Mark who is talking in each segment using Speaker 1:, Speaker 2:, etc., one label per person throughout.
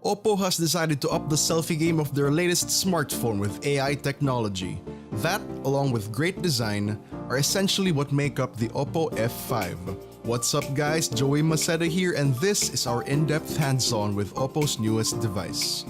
Speaker 1: OPPO has decided to up the selfie game of their latest smartphone with AI technology. That, along with great design, are essentially what make up the OPPO F5. What's up guys, Joey Maceda here, and this is our in-depth hands-on with OPPO's newest device.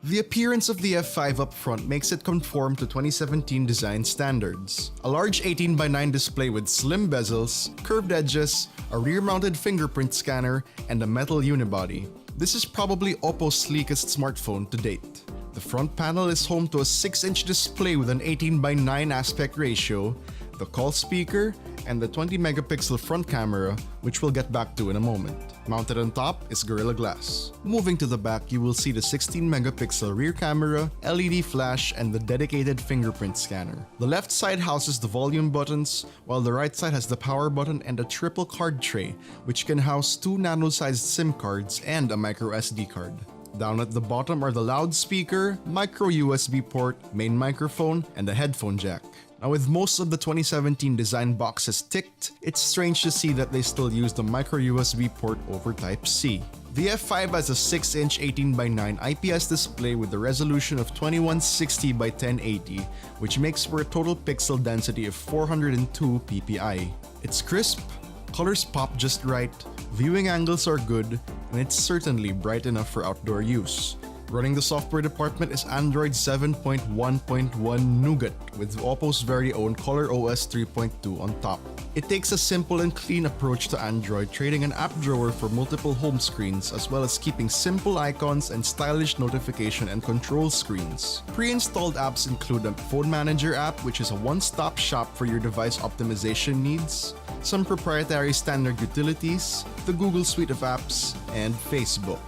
Speaker 1: The appearance of the F5 up front makes it conform to 2017 design standards. A large 18:9 display with slim bezels, curved edges, a rear-mounted fingerprint scanner, and a metal unibody. This is probably OPPO's sleekest smartphone to date. The front panel is home to a 6-inch display with an 18:9 aspect ratio, the call speaker, and the 20-megapixel front camera, which we'll get back to in a moment. Mounted on top is Gorilla Glass. Moving to the back, you will see the 16-megapixel rear camera, LED flash, and the dedicated fingerprint scanner. The left side houses the volume buttons, while the right side has the power button and a triple card tray, which can house 2 nano-sized SIM cards and a micro SD card. Down at the bottom are the loudspeaker, micro USB port, main microphone, and a headphone jack. Now, with most of the 2017 design boxes ticked, it's strange to see that they still use the micro USB port over Type-C. The F5 has a 6-inch 18:9 IPS display with a resolution of 2160 by 1080, which makes for a total pixel density of 402 ppi. It's crisp, colors pop just right, viewing angles are good, and it's certainly bright enough for outdoor use. Running the software department is Android 7.1.1 Nougat with OPPO's very own ColorOS 3.2 on top. It takes a simple and clean approach to Android, trading an app drawer for multiple home screens as well as keeping simple icons and stylish notification and control screens. Pre-installed apps include a Phone Manager app, which is a one-stop shop for your device optimization needs, some proprietary standard utilities, the Google suite of apps, and Facebook.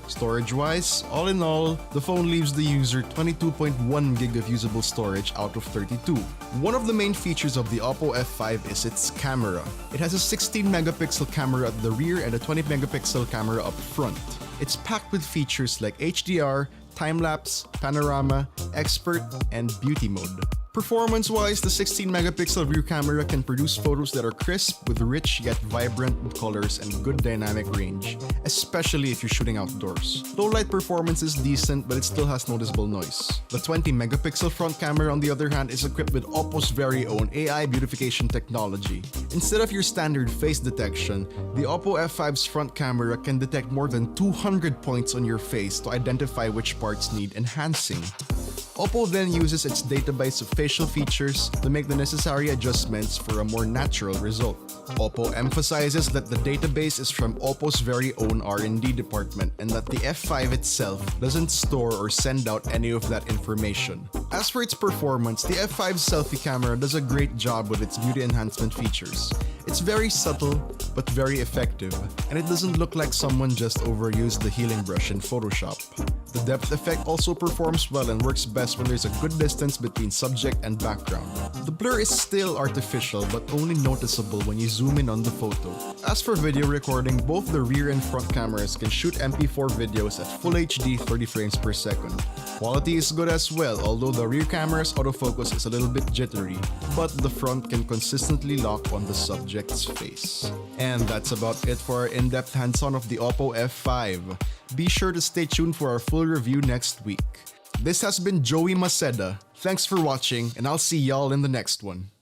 Speaker 1: Storage-wise, all in all, the phone leaves the user 22.1 gig of usable storage out of 32. One of the main features of the OPPO F5 is its camera. It has a 16-megapixel camera at the rear and a 20-megapixel camera up front. It's packed with features like HDR, time-lapse, panorama, expert, and beauty mode. Performance-wise, the 16-megapixel rear camera can produce photos that are crisp with rich yet vibrant colors and good dynamic range, especially if you're shooting outdoors. Low-light performance is decent, but it still has noticeable noise. The 20-megapixel front camera, on the other hand, is equipped with OPPO's very own AI beautification technology. Instead of your standard face detection, the OPPO F5's front camera can detect more than 200 points on your face to identify which parts need enhancing. OPPO then uses its database of facial features to make the necessary adjustments for a more natural result. OPPO emphasizes that the database is from OPPO's very own R&D department and that the F5 itself doesn't store or send out any of that information. As for its performance, the F5's selfie camera does a great job with its beauty enhancement features. It's very subtle, but very effective, and it doesn't look like someone just overused the healing brush in Photoshop. The depth effect also performs well and works best when there's a good distance between subject and background. The blur is still artificial, but only noticeable when you zoom in on the photo. As for video recording, both the rear and front cameras can shoot MP4 videos at Full HD 30 frames per second. Quality is good as well, although the rear camera's autofocus is a little bit jittery, but the front can consistently lock on the subject's face. And that's about it for our in-depth hands-on of the OPPO F5. Be sure to stay tuned for our full review next week. This has been Joey Maceda. Thanks for watching, and I'll see y'all in the next one.